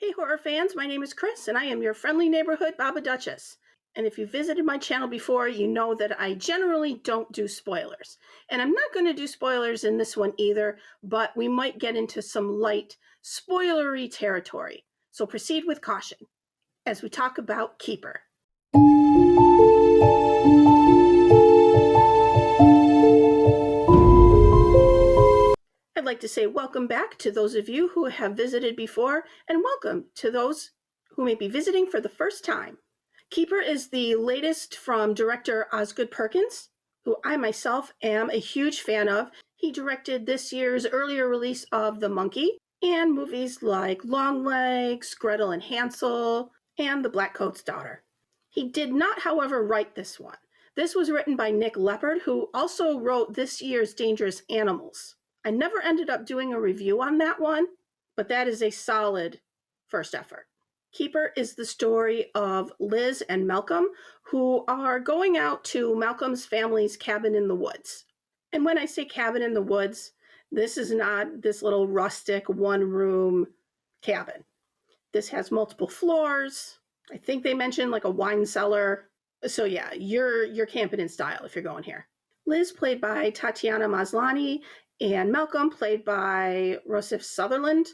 Hey horror fans, my name is Chris and I am your friendly neighborhood Baba Duchess. And if you visited my channel before, you know that I generally don't do spoilers. And I'm not going to do spoilers in this one either, but we might get into some light spoilery territory. So proceed with caution as we talk about Keeper. I'd like to say welcome back to those of you who have visited before, and welcome to those who may be visiting for the first time. Keeper is the latest from director Osgood Perkins, who I myself am a huge fan of. He directed this year's earlier release of The Monkey and movies like Longlegs, Gretel and Hansel, and The Black Coat's Daughter. He did not, however, write this one. This was written by Nick Leppard, who also wrote this year's Dangerous Animals. I never ended up doing a review on that one, but that is a solid first effort. Keeper is the story of Liz and Malcolm, who are going out to Malcolm's family's cabin in the woods. And when I say cabin in the woods, this is not this little rustic one-room cabin. This has multiple floors. I think they mentioned like a wine cellar. So yeah, you're camping in style if you're going here. Liz, played by Tatiana Maslany, and Malcolm, played by Rossif Sutherland,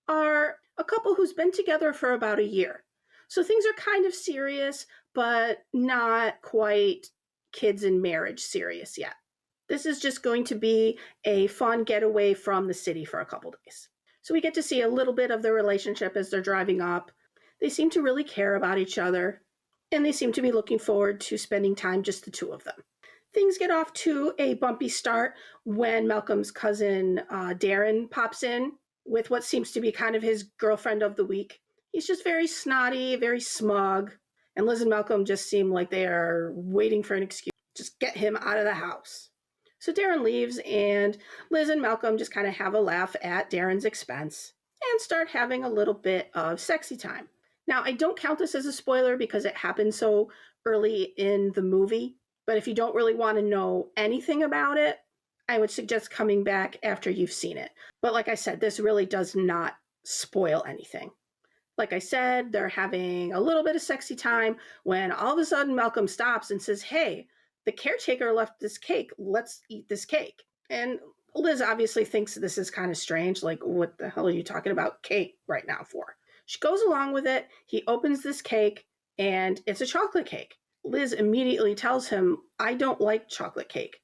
are a couple who's been together for about a year. So things are kind of serious, but not quite kids in marriage serious yet. This is just going to be a fun getaway from the city for a couple days. So we get to see a little bit of their relationship as they're driving up. They seem to really care about each other, and they seem to be looking forward to spending time just the two of them. Things get off to a bumpy start when Malcolm's cousin Darren pops in with what seems to be kind of his girlfriend of the week. He's just very snotty, very smug, and Liz and Malcolm just seem like they are waiting for an excuse. Just get him out of the house. So Darren leaves, and Liz and Malcolm just kind of have a laugh at Darren's expense and start having a little bit of sexy time. Now, I don't count this as a spoiler because it happened so early in the movie. But if you don't really want to know anything about it, I would suggest coming back after you've seen it. But like I said, this really does not spoil anything. Like I said, they're having a little bit of sexy time when all of a sudden Malcolm stops and says, "Hey, the caretaker left this cake. Let's eat this cake." And Liz obviously thinks this is kind of strange. Like, what the hell are you talking about cake right now for? She goes along with it. He opens this cake, and it's a chocolate cake. Liz immediately tells him, "I don't like chocolate cake."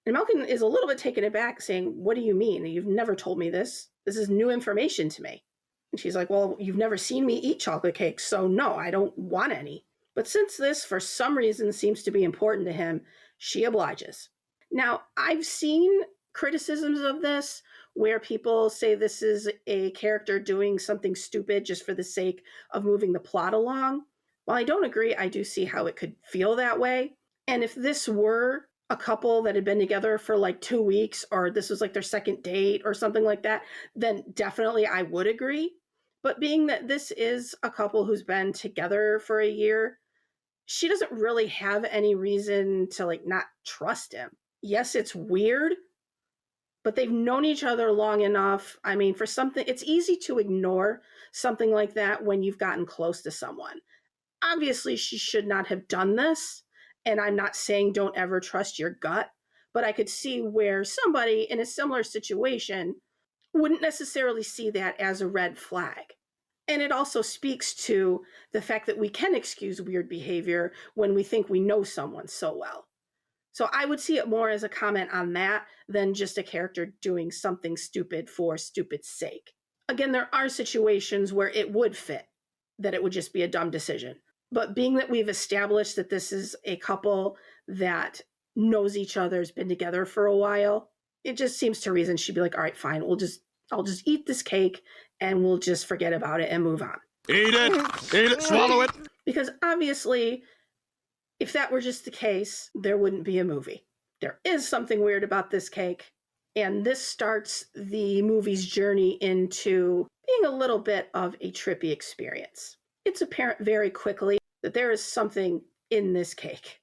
And Malcolm is a little bit taken aback, saying, "What do you mean? You've never told me this. This is new information to me." And she's like, "Well, you've never seen me eat chocolate cake, so no, I don't want any." But since this, for some reason, seems to be important to him, she obliges. Now, I've seen criticisms of this where people say this is a character doing something stupid just for the sake of moving the plot along. While I don't agree, I do see how it could feel that way. And if this were a couple that had been together for like 2 weeks, or this was like their second date or something like that, then definitely I would agree. But being that this is a couple who's been together for a year, she doesn't really have any reason to like not trust him. Yes, it's weird, but they've known each other long enough. I mean, for something, it's easy to ignore something like that when you've gotten close to someone. Obviously, she should not have done this, and I'm not saying don't ever trust your gut, but I could see where somebody in a similar situation wouldn't necessarily see that as a red flag. And it also speaks to the fact that we can excuse weird behavior when we think we know someone so well. So I would see it more as a comment on that than just a character doing something stupid for stupid's sake. Again, there are situations where it would fit, that it would just be a dumb decision. But being that we've established that this is a couple that knows each other, has been together for a while, it just seems to reason she'd be like, "All right, fine, I'll just eat this cake and we'll just forget about it and move on." Eat it, swallow it. Because obviously, if that were just the case, there wouldn't be a movie. There is something weird about this cake, and this starts the movie's journey into being a little bit of a trippy experience. It's apparent very quickly that there is something in this cake,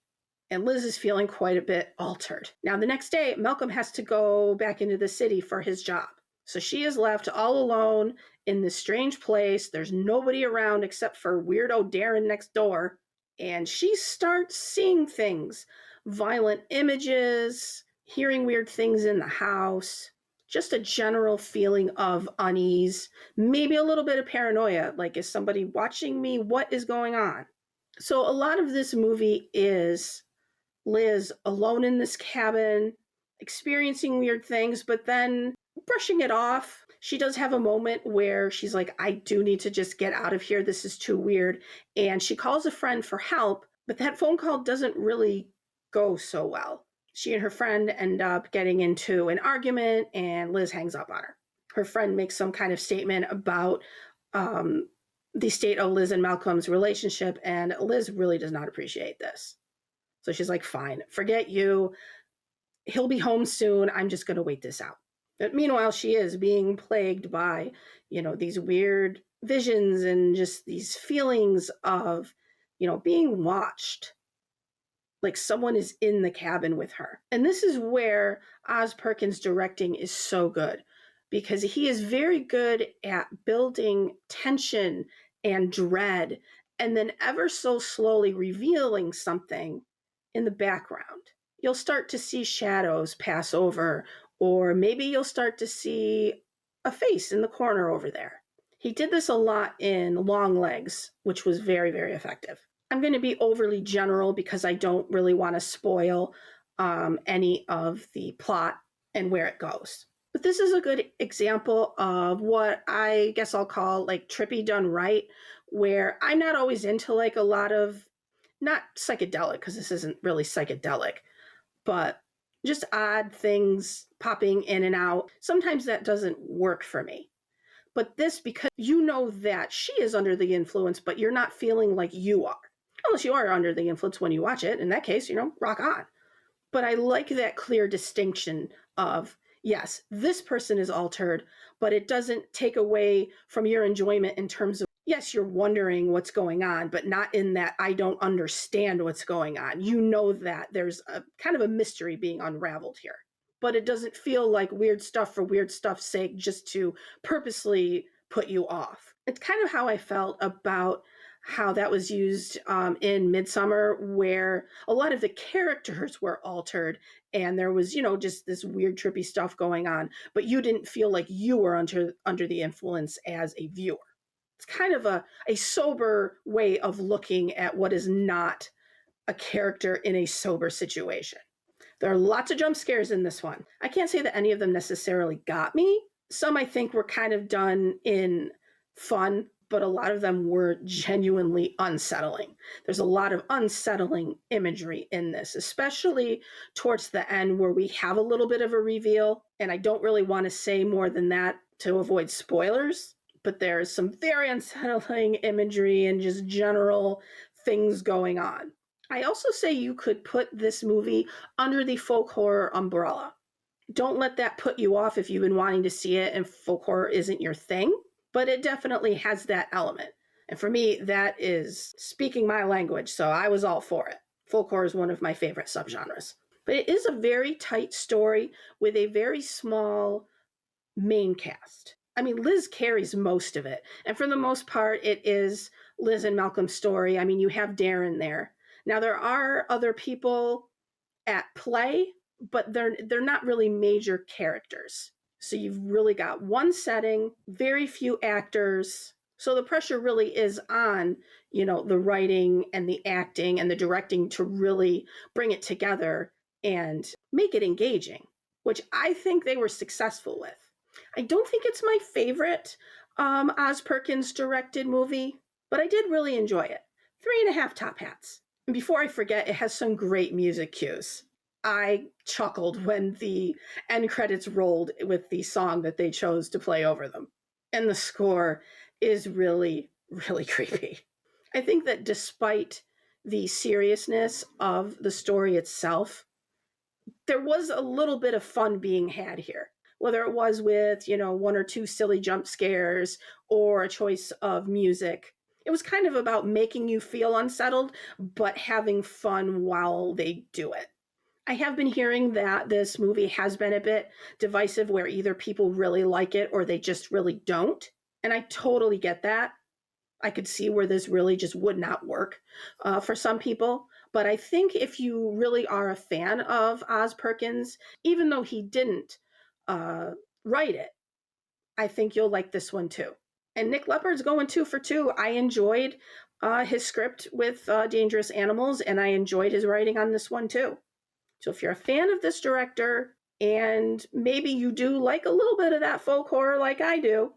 and Liz is feeling quite a bit altered. Now, the next day, Malcolm has to go back into the city for his job. So she is left all alone in this strange place. There's nobody around except for weirdo Darren next door. And she starts seeing things, violent images, hearing weird things in the house, just a general feeling of unease, maybe a little bit of paranoia. Like, is somebody watching me? What is going on? So, a lot of this movie is Liz alone in this cabin, experiencing weird things, but then brushing it off. She does have a moment where she's like, I do need to just get out of here. This is too weird. And she calls a friend for help, but that phone call doesn't really go so well. She and her friend end up getting into an argument, and Liz hangs up on her. Her friend makes some kind of statement about the state of Liz and Malcolm's relationship, and Liz really does not appreciate this. So she's like, fine, forget you. He'll be home soon. I'm just going to wait this out. But meanwhile, she is being plagued by, these weird visions and just these feelings of, being watched. Like someone is in the cabin with her. And this is where Oz Perkins' directing is so good, because he is very good at building tension and dread and then ever so slowly revealing something in the background. You'll start to see shadows pass over, or maybe you'll start to see a face in the corner over there. He did this a lot in Longlegs, which was very, very effective. I'm going to be overly general because I don't really want to spoil any of the plot and where it goes. But this is a good example of what I guess I'll call like trippy done right, where I'm not always into like a lot of, not psychedelic, because this isn't really psychedelic, but just odd things popping in and out. Sometimes that doesn't work for me. But this, because you know that she is under the influence, but you're not feeling like you are. Unless you are under the influence when you watch it. In that case, rock on. But I like that clear distinction of, yes, this person is altered, but it doesn't take away from your enjoyment in terms of, yes, you're wondering what's going on, but not in that I don't understand what's going on. You know that there's a kind of a mystery being unraveled here. But it doesn't feel like weird stuff for weird stuff's sake, just to purposely put you off. It's kind of how I felt about how that was used in Midsummer, where a lot of the characters were altered and there was, just this weird trippy stuff going on, but you didn't feel like you were under the influence as a viewer. It's kind of a sober way of looking at what is not a character in a sober situation. There are lots of jump scares in this one. I can't say that any of them necessarily got me. Some I think were kind of done in fun, but a lot of them were genuinely unsettling. There's a lot of unsettling imagery in this, especially towards the end where we have a little bit of a reveal. And I don't really want to say more than that to avoid spoilers, but there's some very unsettling imagery and just general things going on. I also say you could put this movie under the folk horror umbrella. Don't let that put you off if you've been wanting to see it and folk horror isn't your thing. But it definitely has that element. And for me, that is speaking my language, so I was all for it. Folk horror is one of my favorite subgenres. But it is a very tight story with a very small main cast. I mean, Liz carries most of it. And for the most part, it is Liz and Malcolm's story. I mean, you have Darren there. Now, there are other people at play, but they're not really major characters. So you've really got one setting, very few actors. So the pressure really is on, the writing and the acting and the directing to really bring it together and make it engaging, which I think they were successful with. I don't think it's my favorite Oz Perkins directed movie, but I did really enjoy it. 3.5 top hats. And before I forget, it has some great music cues. I chuckled when the end credits rolled with the song that they chose to play over them. And the score is really, really creepy. I think that despite the seriousness of the story itself, there was a little bit of fun being had here. Whether it was with, one or two silly jump scares or a choice of music. It was kind of about making you feel unsettled, but having fun while they do it. I have been hearing that this movie has been a bit divisive where either people really like it or they just really don't. And I totally get that. I could see where this really just would not work for some people. But I think if you really are a fan of Oz Perkins, even though he didn't uh, write it, I think you'll like this one too. And Nick Leopard's going 2 for 2. I enjoyed his script with Dangerous Animals, and I enjoyed his writing on this one too. So if you're a fan of this director and maybe you do like a little bit of that folk horror like I do,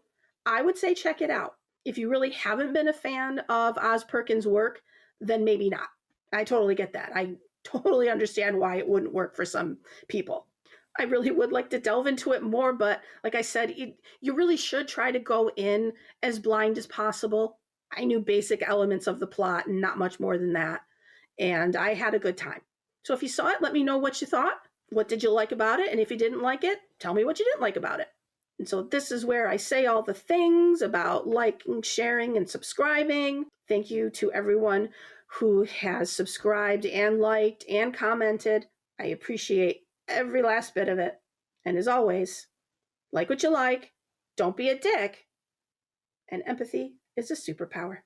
I would say check it out. If you really haven't been a fan of Oz Perkins' work, then maybe not. I totally get that. I totally understand why it wouldn't work for some people. I really would like to delve into it more, but like I said, you really should try to go in as blind as possible. I knew basic elements of the plot and not much more than that, and I had a good time. So if you saw it, let me know what you thought. What did you like about it? And if you didn't like it, tell me what you didn't like about it. And so this is where I say all the things about liking, sharing, and subscribing. Thank you to everyone who has subscribed and liked and commented. I appreciate every last bit of it. And as always, like what you like, don't be a dick, and empathy is a superpower.